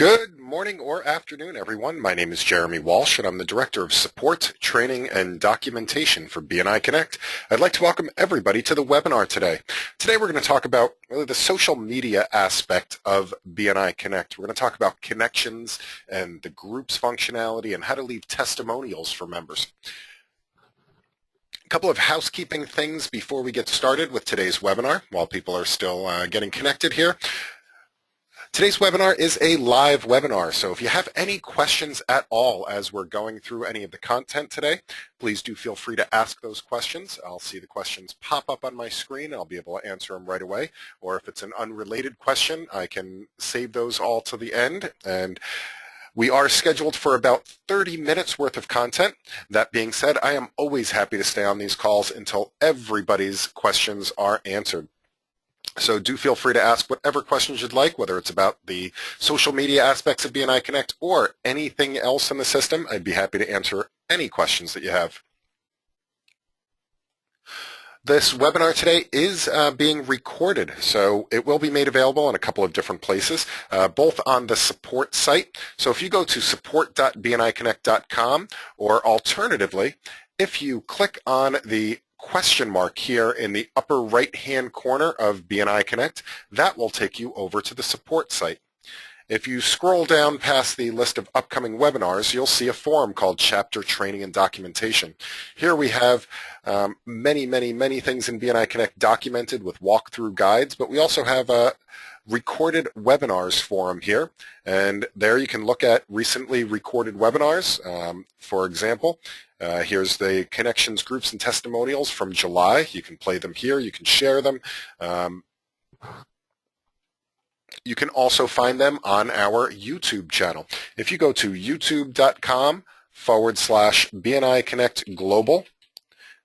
Good morning or afternoon, everyone. My name is Jeremy Walsh, and I'm the Director of Support, Training, and Documentation for BNI Connect. I'd like to welcome everybody to the webinar today. Today we're going to talk about the social media aspect of BNI Connect. We're going to talk about connections and the groups functionality and how to leave testimonials for members. A couple of housekeeping things before we get started with today's webinar while people are still getting connected here. Today's webinar is a live webinar, so if you have any questions at all as we're going through any of the content today, please do feel free to ask those questions. I'll see the questions pop up on my screen, and I'll be able to answer them right away. Or if it's an unrelated question, I can save those all to the end. And we are scheduled for about 30 minutes worth of content. That being said, I am always happy to stay on these calls until everybody's questions are answered. So do feel free to ask whatever questions you'd like, whether it's about the social media aspects of BNI Connect or anything else in the system. I'd be happy to answer any questions that you have. This webinar today is being recorded, so it will be made available in a couple of different places, both on the support site. So if you go to support.bniconnect.com, or alternatively, if you click on the question mark here in the upper right-hand corner of BNI Connect, that will take you over to the support site. If you scroll down past the list of upcoming webinars, you'll see a forum called Chapter Training and Documentation. Here we have many things in BNI Connect documented with walkthrough guides, but we also have a recorded webinars forum here, and there you can look at recently recorded webinars. For example, here's the connections, groups, and testimonials from July. You can play them here. You can share them. You can also find them on our YouTube channel. If you go to youtube.com/BNI Connect Global,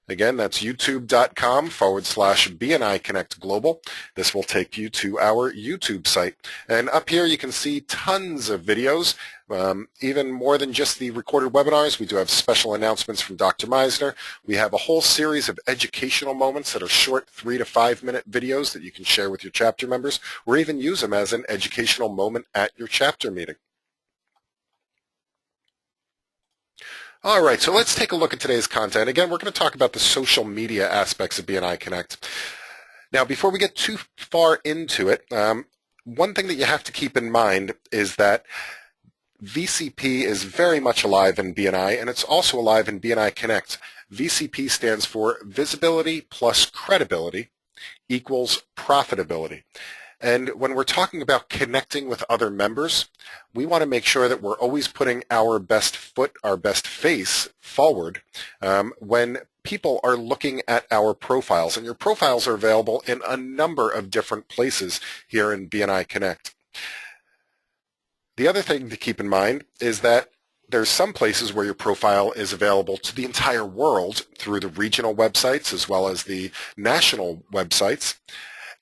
again, that's youtube.com/BNI Connect Global. This will take you to our YouTube site. And up here you can see tons of videos, even more than just the recorded webinars. We do have special announcements from Dr. Meisner. We have a whole series of educational moments that are short 3 to 5 minute videos that you can share with your chapter members, or even use them as an educational moment at your chapter meeting. All right, so let's take a look at today's content. Again, we're going to talk about the social media aspects of BNI Connect. Now, before we get too far into it, one thing that you have to keep in mind is that VCP is very much alive in BNI, and it's also alive in BNI Connect. VCP stands for Visibility plus Credibility equals Profitability. And when we're talking about connecting with other members, we want to make sure that we're always putting our best foot, our best face forward when people are looking at our profiles. And your profiles are available in a number of different places here in BNI Connect. The other thing to keep in mind is that there's some places where your profile is available to the entire world through the regional websites as well as the national websites.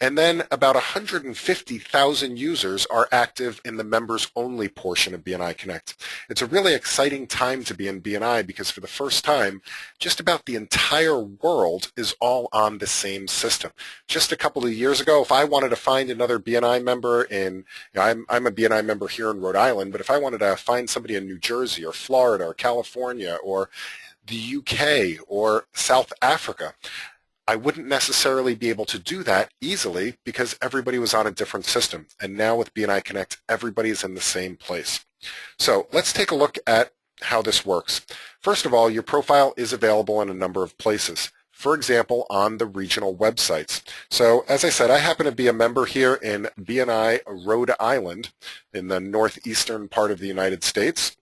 And then about 150,000 users are active in the members-only portion of BNI Connect. It's a really exciting time to be in BNI because for the first time, just about the entire world is all on the same system. Just a couple of years ago, if I wanted to find another BNI member in, I'm a BNI member here in Rhode Island, but if I wanted to find somebody in New Jersey or Florida or California or the UK or South Africa, I wouldn't necessarily be able to do that easily because everybody was on a different system. And now with BNI Connect, everybody is in the same place. So let's take a look at how this works. First of all, your profile is available in a number of places. For example, on the regional websites. So as I said, I happen to be a member here in BNI Rhode Island in the northeastern part of the United States.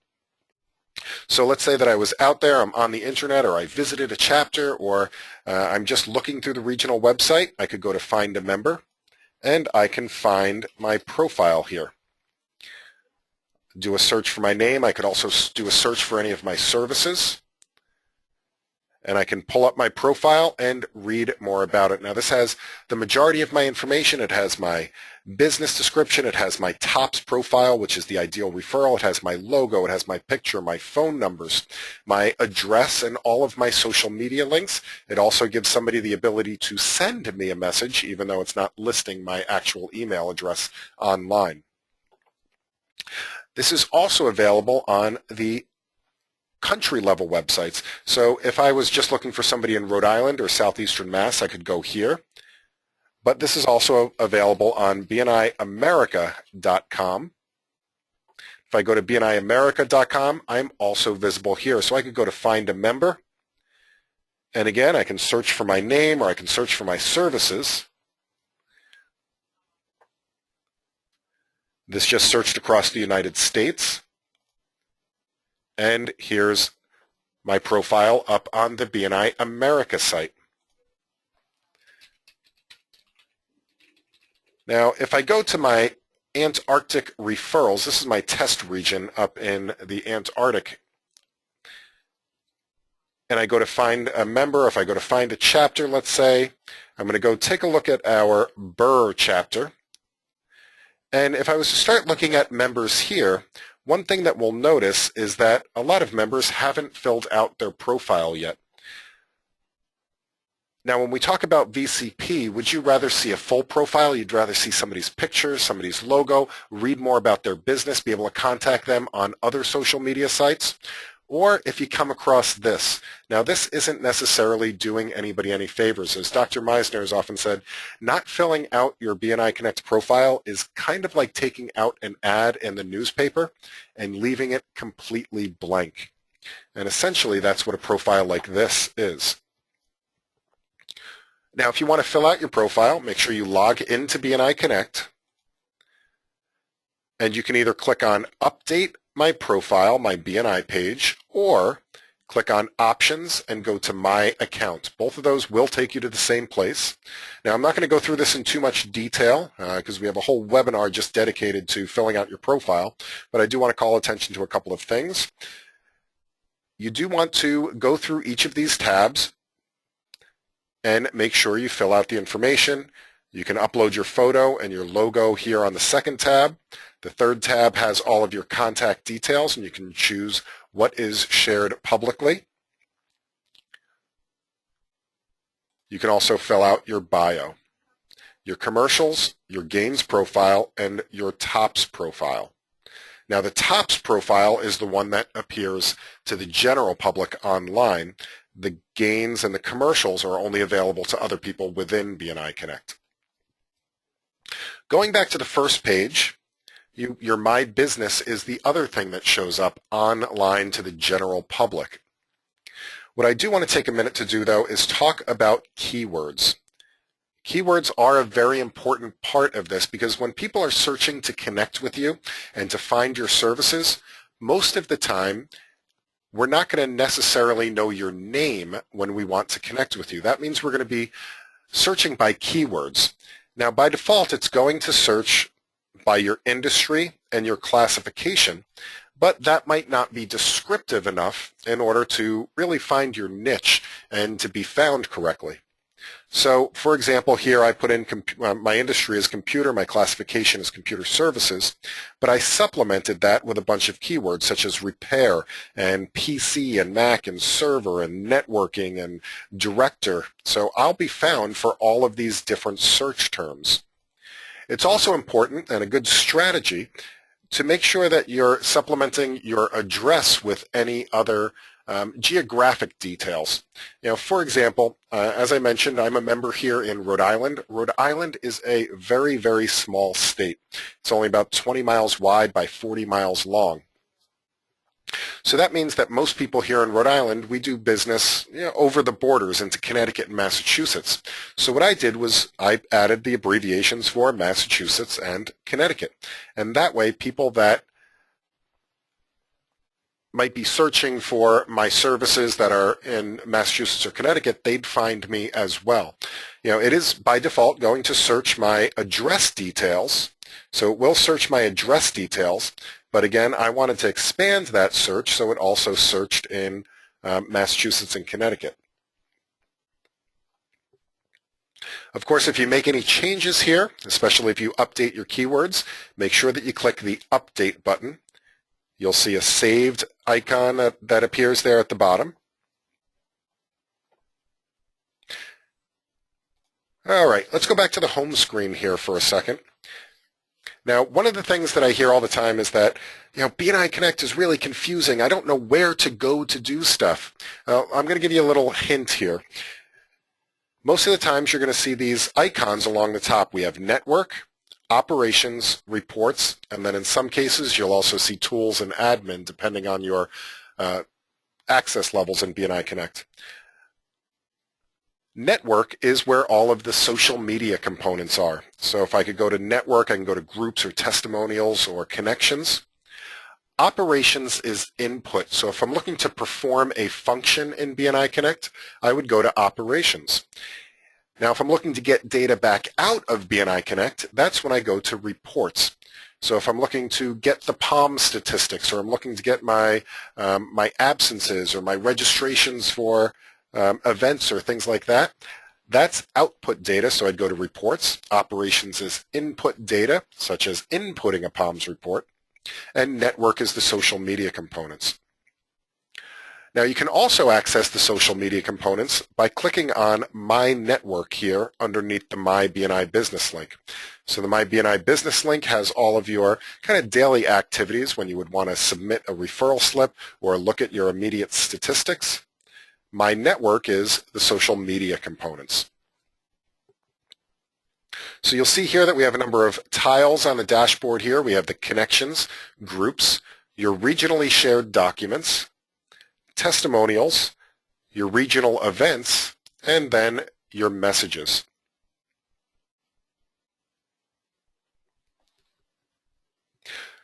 So let's say that I was out there, I'm on the internet, or I visited a chapter, or I'm just looking through the regional website. I could go to Find a Member, and I can find my profile here. Do a search for my name. I could also do a search for any of my services. And I can pull up my profile and read more about it. Now this has the majority of my information. It has my business description. It has my TOPS profile, which is the ideal referral. It has my logo. It has my picture, my phone numbers, my address, and all of my social media links. It also gives somebody the ability to send me a message, even though it's not listing my actual email address online. This is also available on the country level websites. So if I was just looking for somebody in Rhode Island or Southeastern Mass, I could go here. But this is also available on bniamerica.com. If I go to bniamerica.com, I'm also visible here. So I could go to find a member. And again, I can search for my name or I can search for my services. This just searched across the United States. And here's my profile up on the BNI America site. Now, if I go to my Antarctic referrals, this is my test region up in the Antarctic, and I go to find a member, if I go to find a chapter, let's say, I'm going to go take a look at our Burr chapter. And if I was to start looking at members here, one thing that we'll notice is that a lot of members haven't filled out their profile yet. Now, when we talk about VCP, would you rather see a full profile? You'd rather see somebody's picture, somebody's logo, read more about their business, be able to contact them on other social media sites? Or if you come across this. Now, this isn't necessarily doing anybody any favors. As Dr. Meisner has often said, not filling out your BNI Connect profile is kind of like taking out an ad in the newspaper and leaving it completely blank. And essentially, that's what a profile like this is. Now, if you want to fill out your profile, make sure you log into BNI Connect. And you can either click on Update My Profile, my BNI page, or click on Options and go to My Account. Both of those will take you to the same place. Now, I'm not going to go through this in too much detail because we have a whole webinar just dedicated to filling out your profile, but I do want to call attention to a couple of things. You do want to go through each of these tabs and make sure you fill out the information. You can upload your photo and your logo here on the second tab. The third tab has all of your contact details, and you can choose what is shared publicly. You can also fill out your bio, your commercials, your gains profile, and your tops profile. Now, the tops profile is the one that appears to the general public online. The gains and the commercials are only available to other people within BNI Connect. Going back to the first page, your My Business is the other thing that shows up online to the general public. What I do want to take a minute to do, though, is talk about keywords. Keywords are a very important part of this because when people are searching to connect with you and to find your services, most of the time, we're not going to necessarily know your name when we want to connect with you. That means we're going to be searching by keywords. Now, by default, it's going to search by your industry and your classification, but that might not be descriptive enough in order to really find your niche and to be found correctly. So, for example, here I put in my industry is computer, my classification is computer services, but I supplemented that with a bunch of keywords such as repair and PC and Mac and server and networking and director. So I'll be found for all of these different search terms. It's also important and a good strategy to make sure that you're supplementing your address with any other geographic details. For example, as I mentioned, I'm a member here in Rhode Island. Rhode Island is a very, very small state. It's only about 20 miles wide by 40 miles long. So that means that most people here in Rhode Island, we do business over the borders into Connecticut and Massachusetts. So what I did was I added the abbreviations for Massachusetts and Connecticut. And that way people that might be searching for my services that are in Massachusetts or Connecticut, they'd find me as well. It is by default going to search my address details. So it will search my address details. But again, I wanted to expand that search, so it also searched in Massachusetts and Connecticut. Of course, if you make any changes here, especially if you update your keywords, make sure that you click the Update button. You'll see a saved icon that appears there at the bottom. All right, let's go back to the home screen here for a second. Now, one of the things that I hear all the time is that, BNI Connect is really confusing. I don't know where to go to do stuff. Well, I'm going to give you a little hint here. Most of the times you're going to see these icons along the top. We have network, operations, reports, and then in some cases you'll also see tools and admin depending on your access levels in BNI Connect. Network is where all of the social media components are. So if I could go to network, I can go to groups or testimonials or connections. Operations is input. So if I'm looking to perform a function in BNI Connect, I would go to operations. Now if I'm looking to get data back out of BNI Connect, that's when I go to reports. So if I'm looking to get the POM statistics, or I'm looking to get my absences or my registrations for events or things like that, that's output data, so I'd go to reports. Operations is input data, such as inputting a POMS report, and network is the social media components. Now you can also access the social media components by clicking on My Network here underneath the My BNI Business link. So the My BNI Business link has all of your kind of daily activities when you would want to submit a referral slip or look at your immediate statistics. My Network is the social media components. So you'll see here that we have a number of tiles on the dashboard here. We have the connections, groups, your regionally shared documents, testimonials, your regional events, and then your messages.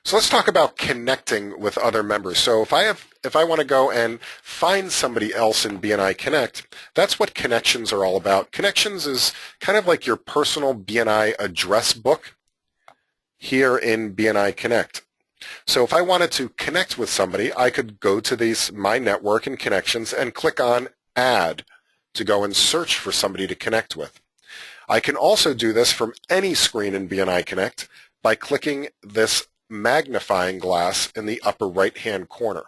So let's talk about connecting with other members. So if I want to go and find somebody else in BNI Connect, that's what connections are all about. Connections is kind of like your personal BNI address book here in BNI Connect. So if I wanted to connect with somebody, I could go to these My Network and Connections and click on Add to go and search for somebody to connect with. I can also do this from any screen in BNI Connect by clicking this magnifying glass in the upper right-hand corner.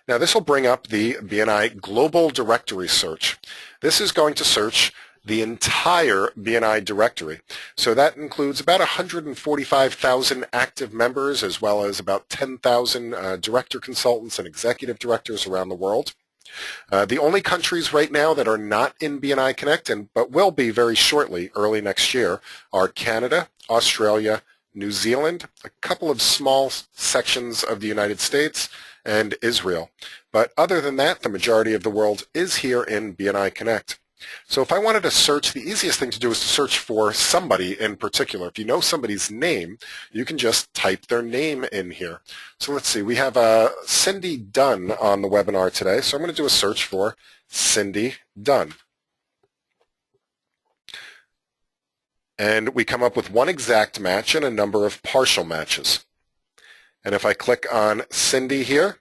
Now this will bring up the BNI Global Directory Search. This is going to search the entire BNI directory. So that includes about 145,000 active members as well as about 10,000 director consultants and executive directors around the world. The only countries right now that are not in BNI Connect, but will be very shortly, early next year, are Canada, Australia, New Zealand, a couple of small sections of the United States, and Israel. But other than that, the majority of the world is here in BNI Connect. So if I wanted to search, the easiest thing to do is to search for somebody in particular. If you know somebody's name, you can just type their name in here. So let's see, we have Cindy Dunn on the webinar today, so I'm going to do a search for Cindy Dunn. And we come up with one exact match and a number of partial matches. And if I click on Cindy here,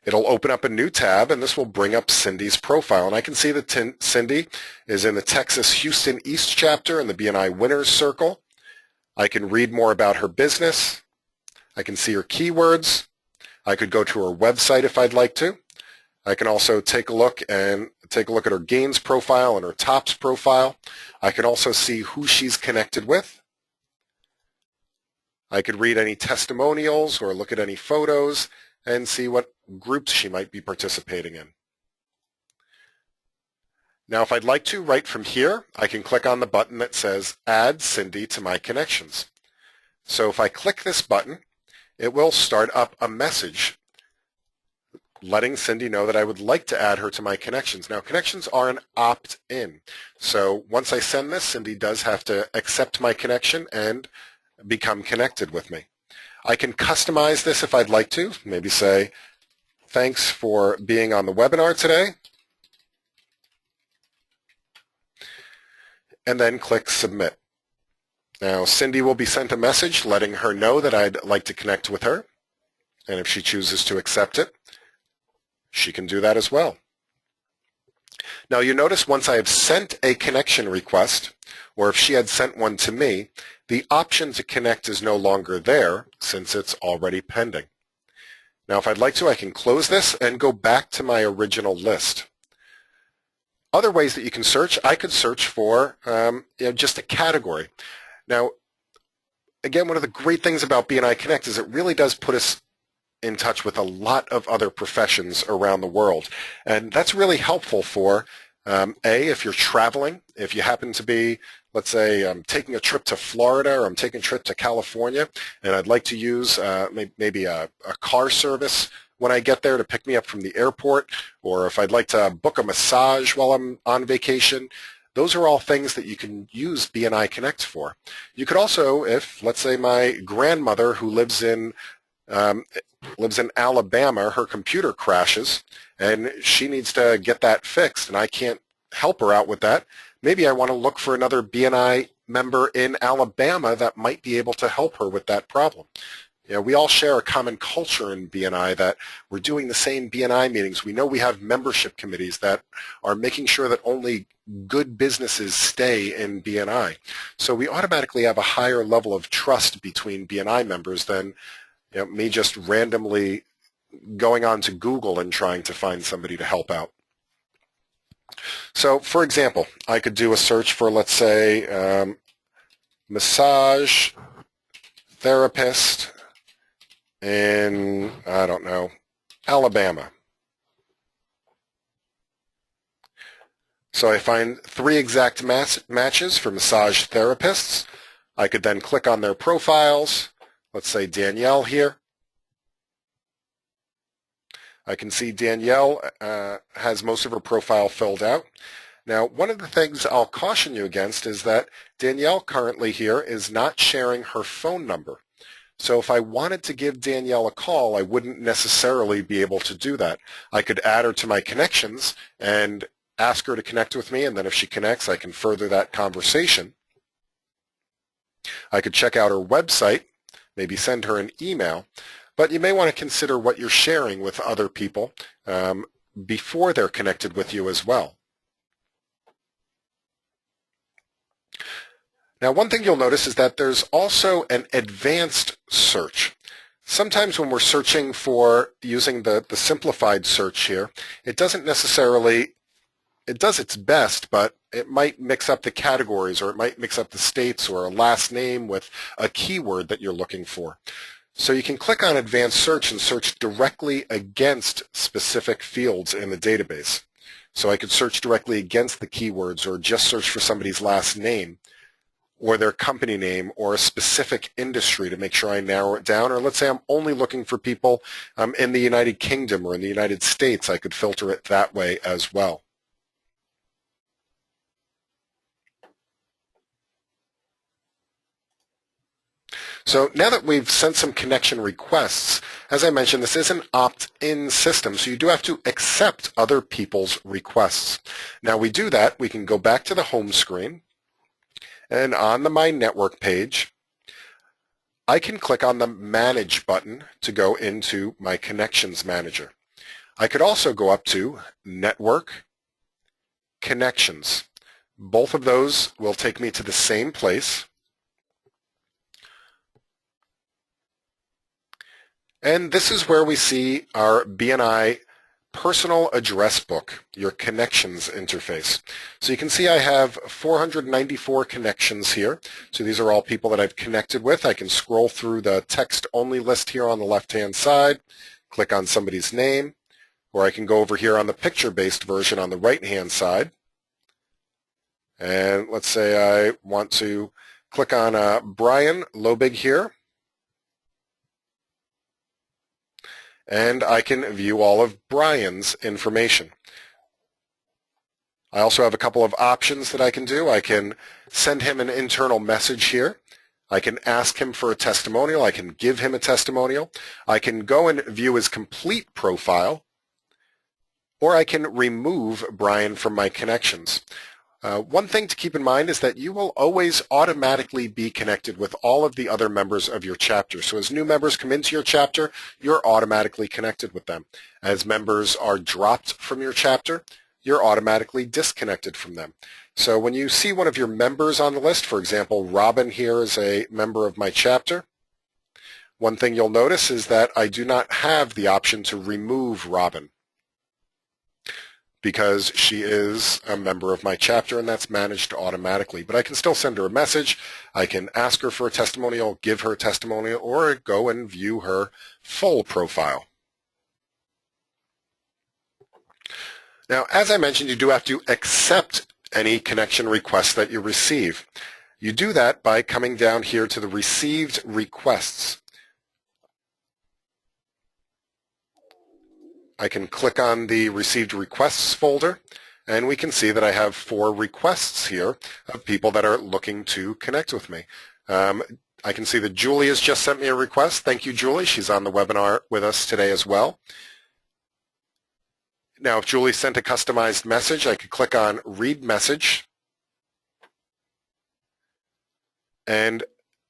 it'll open up a new tab, and this will bring up Cindy's profile. And I can see that Cindy is in the Texas Houston East chapter in the BNI Winners Circle. I can read more about her business. I can see her keywords. I could go to her website if I'd like to. I can also take a look at her gains profile and her tops profile. I can also see who she's connected with. I could read any testimonials or look at any photos and see what groups she might be participating in. Now, if I'd like to, right from here, I can click on the button that says Add Cindy to my connections. So if I click this button, it will start up a message letting Cindy know that I would like to add her to my connections. Now, connections are an opt-in. So once I send this, Cindy does have to accept my connection and become connected with me. I can customize this if I'd like to, maybe say, thanks for being on the webinar today, and then click Submit. Now, Cindy will be sent a message letting her know that I'd like to connect with her, and if she chooses to accept it, she can do that as well. Now, you notice once I have sent a connection request, or if she had sent one to me, the option to connect is no longer there since it's already pending. Now, if I'd like to, I can close this and go back to my original list. Other ways that you can search, I could search for just a category. Now, again, one of the great things about BNI Connect is it really does put us in touch with a lot of other professions around the world. And that's really helpful for, if you're traveling, if you happen to be, let's say, I'm taking a trip to Florida or I'm taking a trip to California, and I'd like to use maybe a car service when I get there to pick me up from the airport, or if I'd like to book a massage while I'm on vacation. Those are all things that you can use BNI Connect for. You could also, if, let's say, my grandmother who lives in Alabama, her computer crashes, and she needs to get that fixed, and I can't help her out with that. Maybe I want to look for another BNI member in Alabama that might be able to help her with that problem. You know, we all share a common culture in BNI that we're doing the same BNI meetings. We know we have membership committees that are making sure that only good businesses stay in BNI. So we automatically have a higher level of trust between BNI members than me just randomly going on to Google and trying to find somebody to help out. So, for example, I could do a search for, let's say, massage therapist in, I don't know, Alabama. So I find 3 exact matches for massage therapists. I could then click on their profiles. Let's say Danielle here. I can see Danielle has most of her profile filled out. Now, one of the things I'll caution you against is that Danielle currently here is not sharing her phone number. So if I wanted to give Danielle a call, I wouldn't necessarily be able to do that. I could add her to my connections and ask her to connect with me, and then if she connects, I can further that conversation. I could check out her website, maybe send her an email, but you may want to consider what you're sharing with other people before they're connected with you as well. Now, one thing you'll notice is that there's also an advanced search. Sometimes when we're searching for using the simplified search here, it doesn't necessarily, it does its best, but it might mix up the categories, or it might mix up the states or a last name with a keyword that you're looking for. So you can click on advanced search and search directly against specific fields in the database. So I could search directly against the keywords, or just search for somebody's last name or their company name or a specific industry to make sure I narrow it down. Or let's say I'm only looking for people in the United Kingdom or in the United States. I could filter it that way as well. So now that we've sent some connection requests, as I mentioned, this is an opt-in system, so you do have to accept other people's requests. Now we do that, we can go back to the home screen, and on the My Network page, I can click on the Manage button to go into my Connections Manager. I could also go up to Network, Connections. Both of those will take me to the same place. And this is where we see our BNI personal address book, your connections interface. So you can see I have 494 connections here. So these are all people that I've connected with. I can scroll through the text-only list here on the left-hand side, click on somebody's name, or I can go over here on the picture-based version on the right-hand side. And let's say I want to click on Brian Lobig here. And I can view all of Brian's information. I also have a couple of options that I can do. I can send him an internal message here. I can ask him for a testimonial. I can give him a testimonial. I can go and view his complete profile, or I can remove Brian from my connections. One thing to keep in mind is that you will always automatically be connected with all of the other members of your chapter. So as new members come into your chapter, you're automatically connected with them. As members are dropped from your chapter, you're automatically disconnected from them. So when you see one of your members on the list, for example, Robin here is a member of my chapter, one thing you'll notice is that I do not have the option to remove Robin. because she is a member of my chapter, and that's managed automatically. But I can still send her a message. I can ask her for a testimonial, give her a testimonial, or go and view her full profile. Now, as I mentioned, you do have to accept any connection requests that you receive. You do that by coming down here to the Received Requests. I can click on the Received Requests folder, and we can see that I have 4 requests here of people that are looking to connect with me. I can see that Julie has just sent me a request. Thank you, Julie. She's on the webinar with us today as well. Now, if Julie sent a customized message, I could click on Read Message and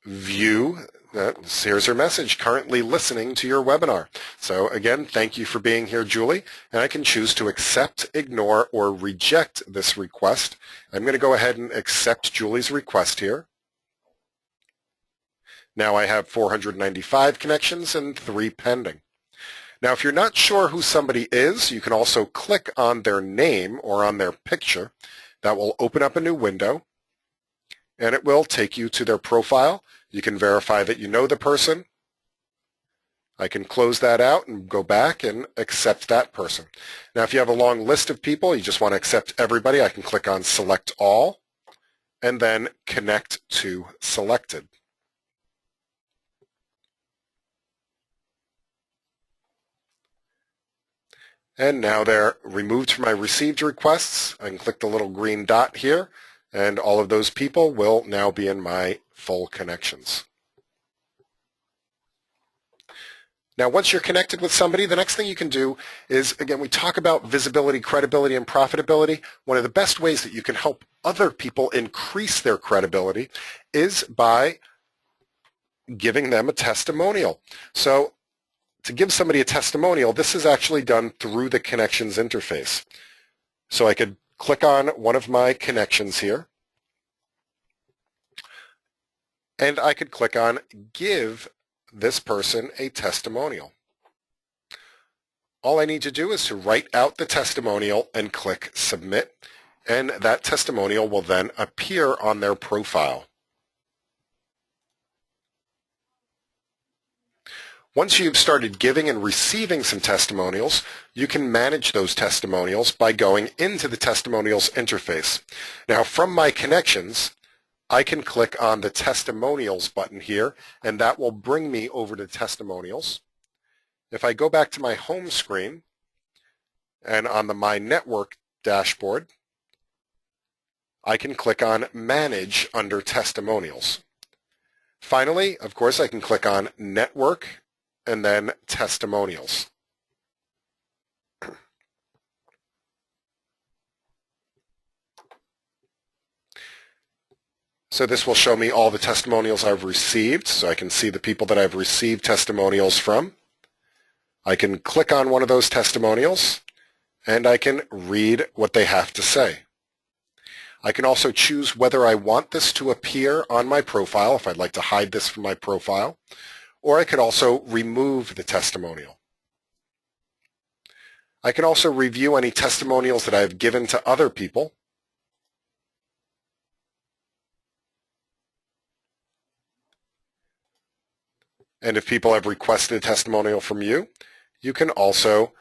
view. Here's her message, currently listening to your webinar. So again, thank you for being here, Julie. And I can choose to accept, ignore, or reject this request. I'm going to go ahead and accept Julie's request here. Now I have 495 connections and 3 pending. Now, if you're not sure who somebody is, you can also click on their name or on their picture. That will open up a new window, and it will take you to their profile. You can verify that you know the person. I can close that out and go back and accept that person. Now, if you have a long list of people, you just want to accept everybody, I can click on Select All and then Connect to Selected. And now they're removed from my received requests. I can click the little green dot here, and all of those people will now be in my full connections. Now, once you're connected with somebody, the next thing you can do is, again, we talk about visibility, credibility, and profitability. One of the best ways that you can help other people increase their credibility is by giving them a testimonial. So to give somebody a testimonial, this is actually done through the Connections interface. So I could click on one of my connections here, and I could click on Give this person a testimonial. All I need to do is to write out the testimonial and click Submit, and that testimonial will then appear on their profile. Once you've started giving and receiving some testimonials, you can manage those testimonials by going into the Testimonials interface. Now, from my connections, I can click on the Testimonials button here, and that will bring me over to Testimonials. If I go back to my home screen and on the My Network dashboard, I can click on Manage under Testimonials. Finally, of course, I can click on Network and then Testimonials. So this will show me all the testimonials I've received, so I can see the people that I've received testimonials from. I can click on one of those testimonials, and I can read what they have to say. I can also choose whether I want this to appear on my profile, if I'd like to hide this from my profile, or I could also remove the testimonial. I can also review any testimonials that I've given to other people. And if people have requested a testimonial from you, you can also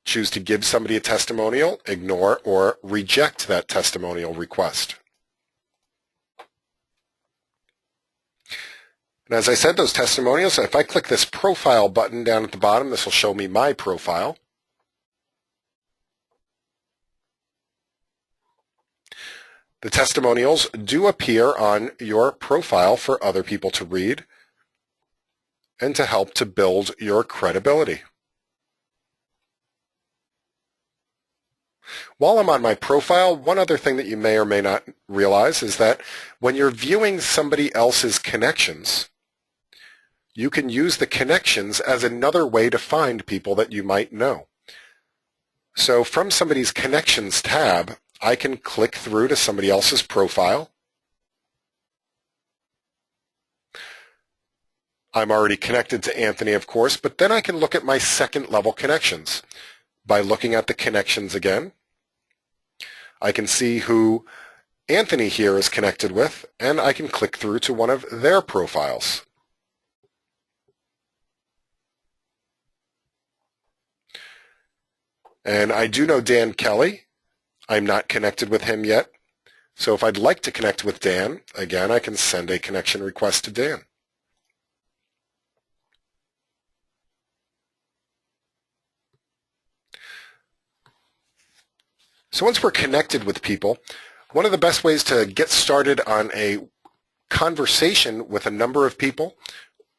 choose to give somebody a testimonial, ignore, or reject that testimonial request. And as I said, those testimonials, if I click this profile button down at the bottom, this will show me my profile. The testimonials do appear on your profile for other people to read and to help to build your credibility. While I'm on my profile, one other thing that you may or may not realize is that when you're viewing somebody else's connections, you can use the connections as another way to find people that you might know. So from somebody's Connections tab, I can click through to somebody else's profile. I'm already connected to Anthony, of course, but then I can look at my second level connections by looking at the connections again. I can see who Anthony here is connected with, and I can click through to one of their profiles. And I do know Dan Kelly. I'm not connected with him yet. So if I'd like to connect with Dan, again, I can send a connection request to Dan. So once we're connected with people, one of the best ways to get started on a conversation with a number of people,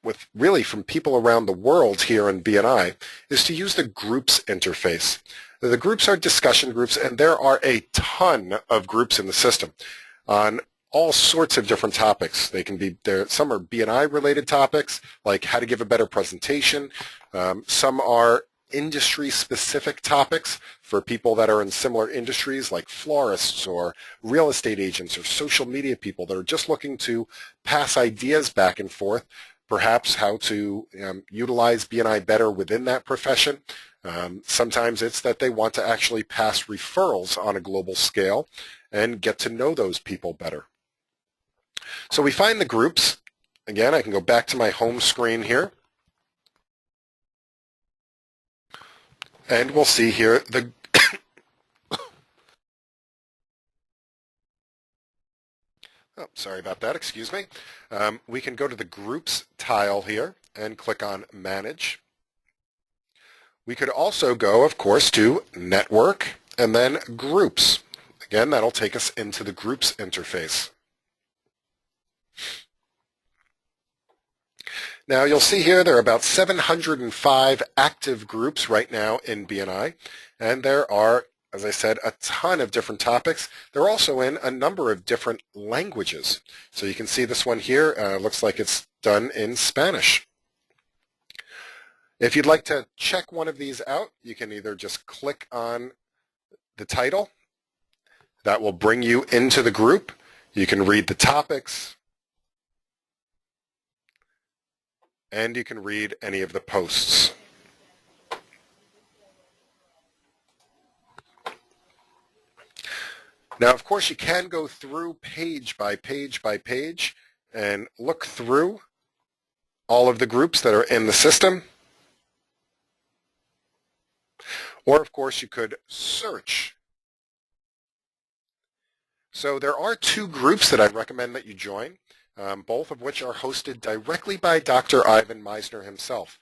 with really from people around the world here in BNI, is to use the groups interface. The groups are discussion groups, and there are a ton of groups in the system on all sorts of different topics. They can be there. Some are BNI related topics, like how to give a better presentation. Some are industry specific topics for people that are in similar industries, like florists or real estate agents or social media people that are just looking to pass ideas back and forth, perhaps how to utilize BNI better within that profession. Sometimes it's that they want to actually pass referrals on a global scale and get to know those people better. So we find the groups. Again, I can go back to my home screen here. And we'll see here the oh, sorry about that, excuse me. We can go to the groups tile here and click on manage. We could also go, of course, to network and then groups. Again, that'll take us into the groups interface. Now you'll see here there are about 705 active groups right now in BNI, and there are, as I said, a ton of different topics. They're also in a number of different languages. So you can see this one here, looks like it's done in Spanish. If you'd like to check one of these out, you can either just click on the title. That will bring you into the group. You can read the topics, and you can read any of the posts. Now, of course, you can go through page by page by page and look through all of the groups that are in the system. Or, of course, you could search. So there are two groups that I recommend that you join, both of which are hosted directly by Dr. Ivan Misner himself.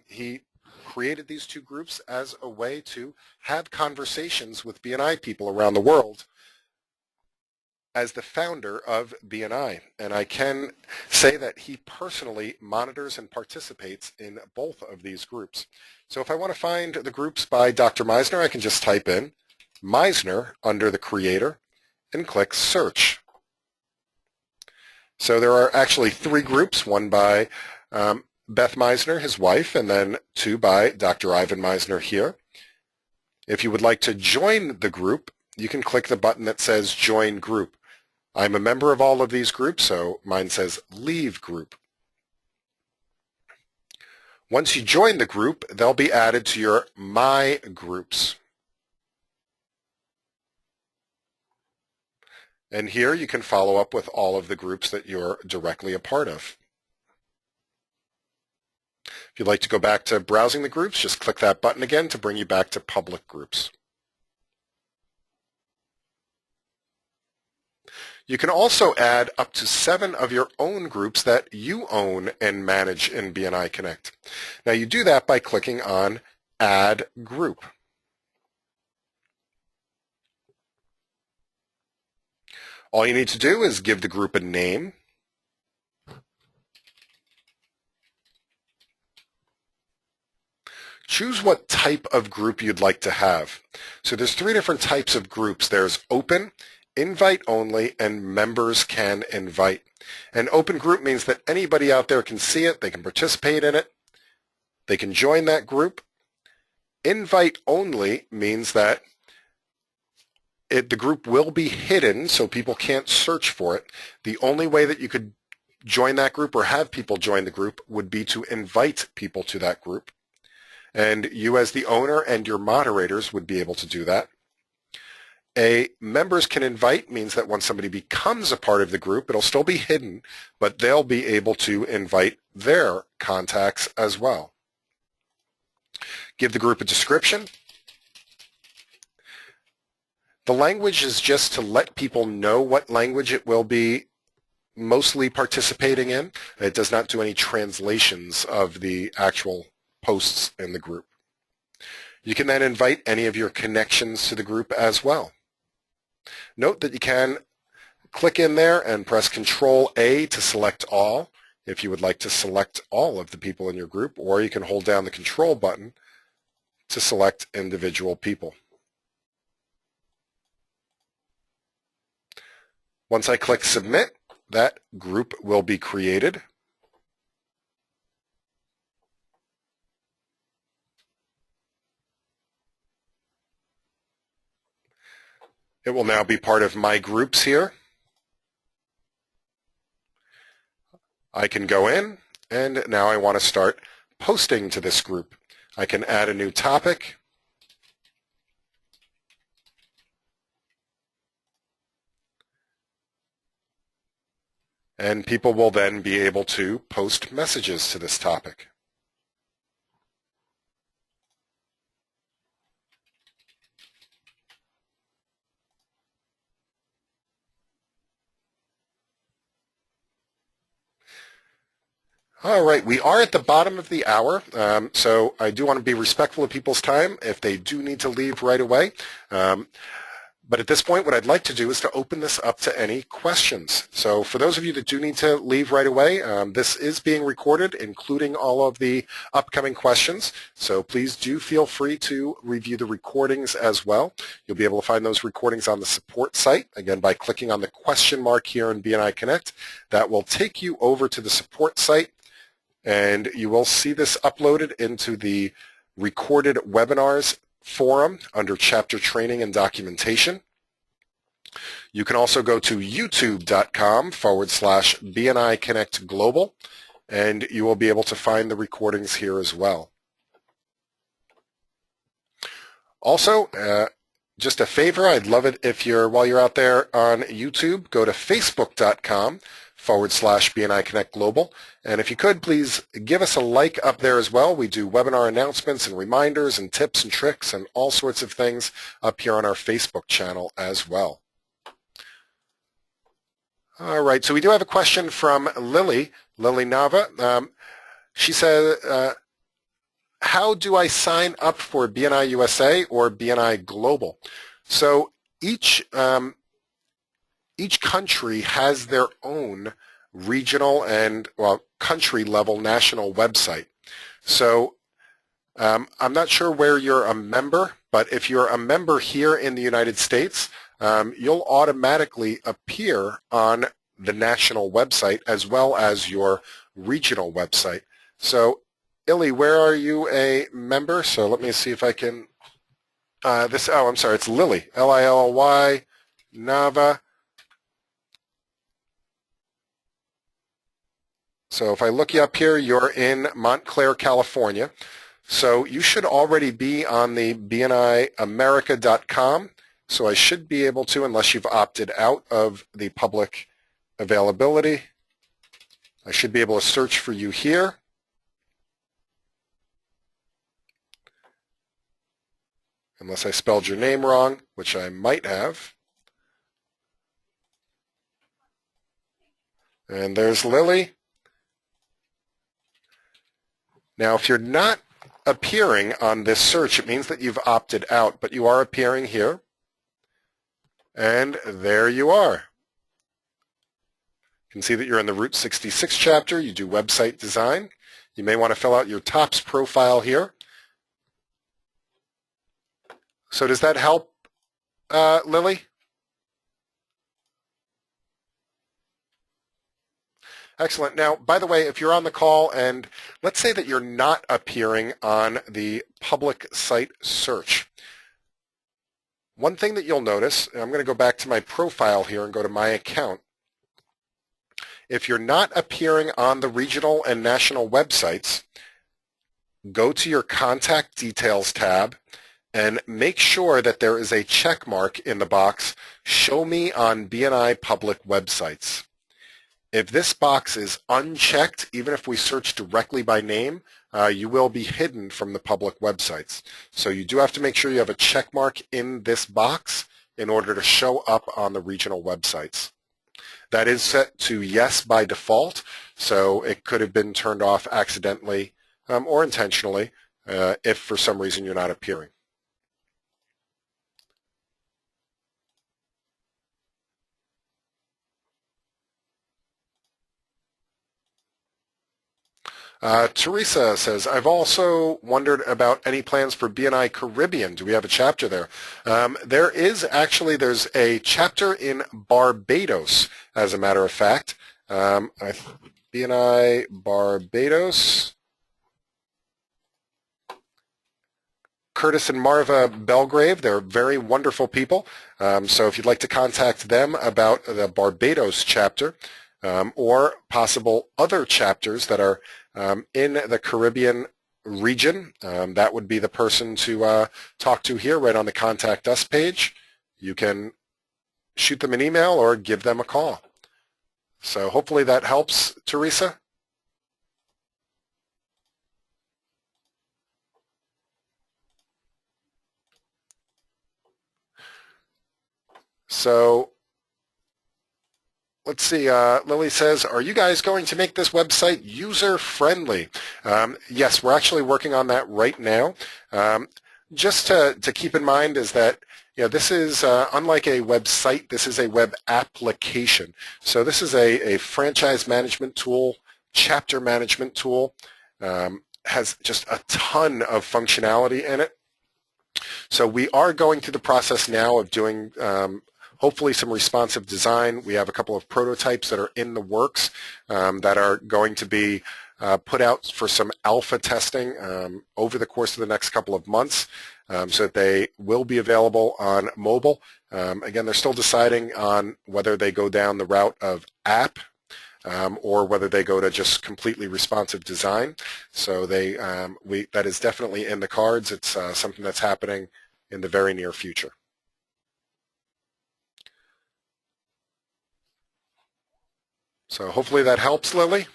He created these two groups as a way to have conversations with BNI people around the world as the founder of BNI. And I can say that he personally monitors and participates in both of these groups. So if I want to find the groups by Dr. Misner, I can just type in Misner under the creator and click search. So there are actually three groups, one by Beth Misner, his wife, and then two by Dr. Ivan Misner here. If you would like to join the group, you can click the button that says Join Group. I'm a member of all of these groups, so mine says Leave Group. Once you join the group, they'll be added to your My Groups. And here you can follow up with all of the groups that you're directly a part of. If you'd like to go back to browsing the groups, just click that button again to bring you back to public groups. You can also add up to 7 of your own groups that you own and manage in BNI Connect. Now you do that by clicking on Add Group. All you need to do is give the group a name. Choose what type of group you'd like to have. So there's 3 different types of groups. There's open, invite only, and members can invite. An open group means that anybody out there can see it, they can participate in it, they can join that group. Invite only means that the group will be hidden so people can't search for it. The only way that you could join that group or have people join the group would be to invite people to that group. And you as the owner and your moderators would be able to do that. A members can invite means that when somebody becomes a part of the group, it'll still be hidden, but they'll be able to invite their contacts as well. Give the group a description. The language is just to let people know what language it will be mostly participating in. It does not do any translations of the actual posts in the group. You can then invite any of your connections to the group as well. Note that you can click in there and press Control-A to select all if you would like to select all of the people in your group, or you can hold down the Control button to select individual people. Once I click Submit, that group will be created. It will now be part of my groups here. I can go in, and now I want to start posting to this group. I can add a new topic. And people will then be able to post messages to this topic. All right, we are at the bottom of the hour, so I do want to be respectful of people's time if they do need to leave right away. But at this point, what I'd like to do is to open this up to any questions. So for those of you that do need to leave right away, this is being recorded, including all of the upcoming questions. So please do feel free to review the recordings as well. You'll be able to find those recordings on the support site, again, by clicking on the question mark here in BNI Connect. That will take you over to the support site, and you will see this uploaded into the recorded webinars forum under chapter training and documentation. You can also go to youtube.com/BNI Connect Global, and you will be able to find the recordings here as well. Also, just a favor, I'd love it if while you're out there on YouTube, go to facebook.com/BNI Connect Global. And if you could, please give us a like up there as well. We do webinar announcements and reminders and tips and tricks and all sorts of things up here on our Facebook channel as well. All right, so we do have a question from Lily Nava. She said, how do I sign up for BNI USA or BNI Global? So each country has their own regional and, well, country level national website. So I'm not sure where you're a member, but if you're a member here in the United States, you'll automatically appear on the national website as well as your regional website. So Illy, where are you a member? So let me see if I can, I'm sorry, it's Lily, Lilly, Nava. So if I look you up here, you're in Montclair, California. So you should already be on the BNIamerica.com. So I should be able to, unless you've opted out of the public availability, I should be able to search for you here. Unless I spelled your name wrong, which I might have. And there's Lily. Now, if you're not appearing on this search, it means that you've opted out, but you are appearing here. And there you are. You can see that you're in the Route 66 chapter. You do website design. You may want to fill out your TOPS profile here. So does that help, Lily? Excellent. Now, by the way, if you're on the call and let's say that you're not appearing on the public site search, one thing that you'll notice, and I'm going to go back to my profile here and go to my account. If you're not appearing on the regional and national websites, go to your Contact Details tab and make sure that there is a check mark in the box, show me on BNI public websites. If this box is unchecked, even if we search directly by name, you will be hidden from the public websites. So you do have to make sure you have a check mark in this box in order to show up on the regional websites. That is set to yes by default, so it could have been turned off accidentally or intentionally if for some reason you're not appearing. Teresa says, I've also wondered about any plans for BNI Caribbean. Do we have a chapter there? There's a chapter in Barbados, as a matter of fact. BNI Barbados. Curtis and Marva Belgrave, they're very wonderful people. So if you'd like to contact them about the Barbados chapter or possible other chapters that are in the Caribbean region, that would be the person to talk to here right on the Contact Us page. You can shoot them an email or give them a call. So hopefully that helps, Teresa. So let's see, Lily says, are you guys going to make this website user-friendly? Yes, we're actually working on that right now. Just to keep in mind is that this is, unlike a website, this is a web application. So this is a franchise management tool, chapter management tool, has just a ton of functionality in it. So we are going through the process now of doing hopefully some responsive design. We have a couple of prototypes that are in the works that are going to be put out for some alpha testing over the course of the next couple of months so that they will be available on mobile. Again, they're still deciding on whether they go down the route of app or whether they go to just completely responsive design. So that is definitely in the cards. It's something that's happening in the very near future. So hopefully that helps, Lily.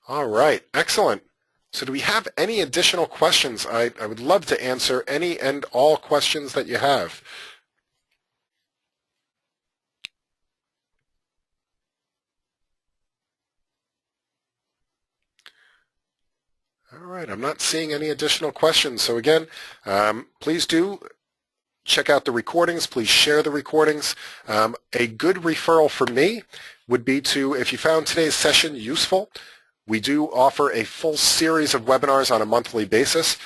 All right, excellent. So do we have any additional questions? I would love to answer any and all questions that you have. All right, I'm not seeing any additional questions. So again, please do check out the recordings. Please share the recordings. A good referral for me would be to, if you found today's session useful, we do offer a full series of webinars on a monthly basis.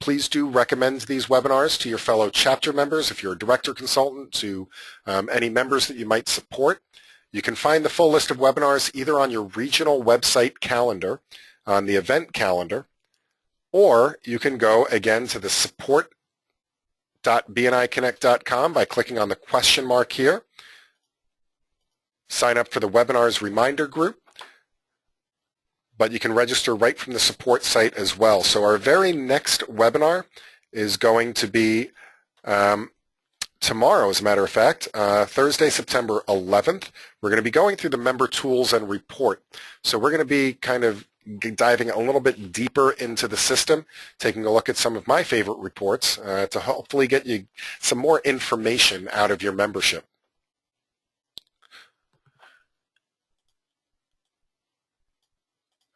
Please do recommend these webinars to your fellow chapter members, if you're a director consultant, to any members that you might support. You can find the full list of webinars either on your regional website calendar, on the event calendar, or you can go again to the support.bniconnect.com by clicking on the question mark here. Sign up for the webinars reminder group, but you can register right from the support site as well. So our very next webinar is going to be tomorrow, as a matter of fact, Thursday, September 11th. We're going to be going through the member tools and report. So we're going to be kind of diving a little bit deeper into the system, taking a look at some of my favorite reports to hopefully get you some more information out of your membership.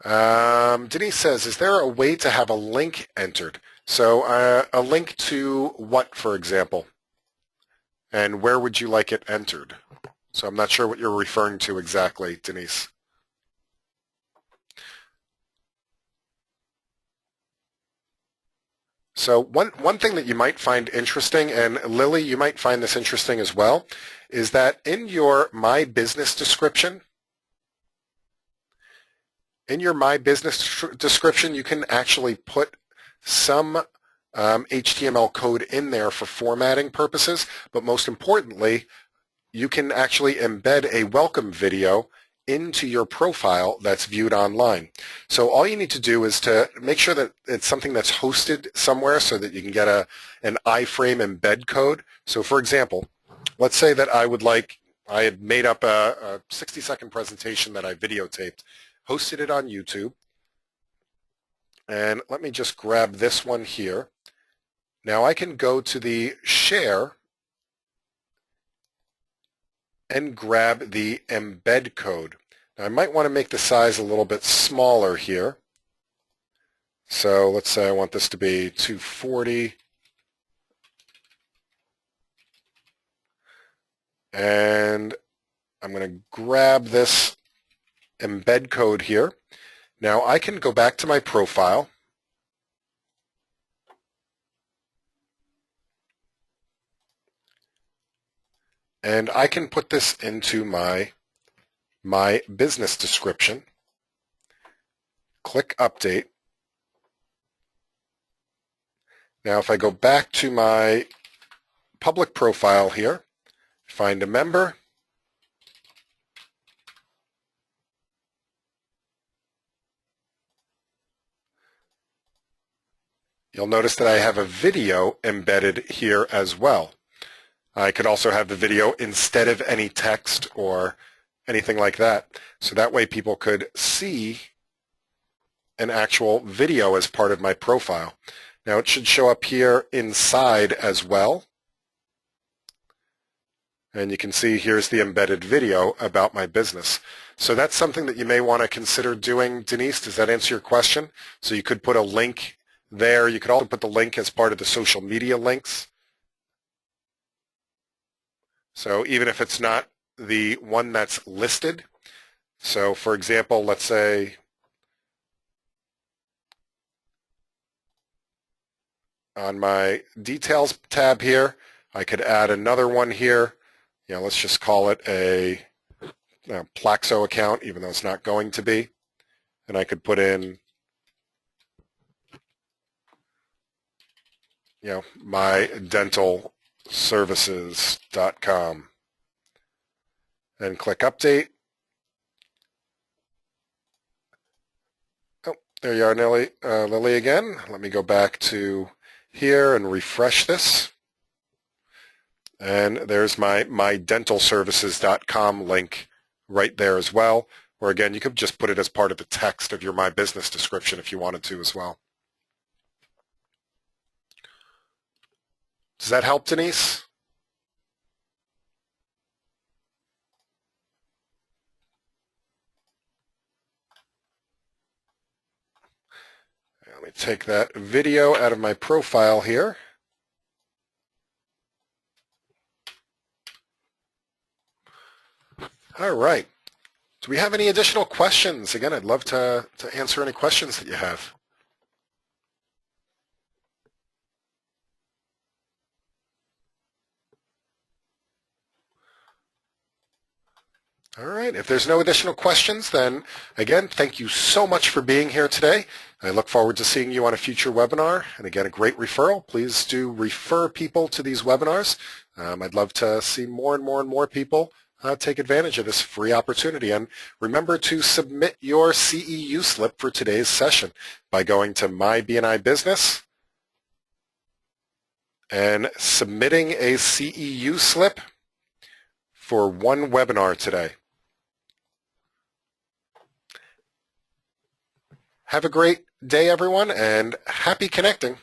Denise says, is there a way to have a link entered? So a link to what, for example? And where would you like it entered? So I'm not sure what you're referring to exactly, Denise. So one thing that you might find interesting, and Lily, you might find this interesting as well, is that in your My Business description, you can actually put some HTML code in there for formatting purposes, but most importantly, you can actually embed a welcome video into your profile that's viewed online. So all you need to do is to make sure that it's something that's hosted somewhere so that you can get an iframe embed code. So for example, let's say that I had made up a 60-second presentation that I videotaped, hosted it on YouTube, and let me just grab this one here. Now I can go to the share and grab the embed code. Now I might want to make the size a little bit smaller here. So let's say I want this to be 240. And I'm going to grab this embed code here. Now I can go back to my profile and I can put this into my business description. Click Update. Now if I go back to my public profile here, find a member, you'll notice that I have a video embedded here as well. I could also have the video instead of any text or anything like that. So that way people could see an actual video as part of my profile. Now it should show up here inside as well. And you can see here's the embedded video about my business. So that's something that you may want to consider doing. Denise, does that answer your question? So you could put a link there. You could also put the link as part of the social media links. So even if it's not the one that's listed, so for example, let's say on my details tab here, I could add another one here. You know, let's just call it a Plaxo account, even though it's not going to be. And I could put in, you know, mydentalservices.com and click Update. Oh, there you are, Lily again. Let me go back to here and refresh this. And there's my mydentalservices.com link right there as well. Or again, you could just put it as part of the text of your My Business description if you wanted to as well. Does that help, Denise? Let me take that video out of my profile here. All right. Do we have any additional questions? Again, I'd love to answer any questions that you have. All right. If there's no additional questions, then again, thank you so much for being here today. I look forward to seeing you on a future webinar. And again, a great referral. Please do refer people to these webinars. I'd love to see more and more people take advantage of this free opportunity. And remember to submit your CEU slip for today's session by going to My BNI Business and submitting a CEU slip for one webinar today. Have a great day, everyone, and happy connecting.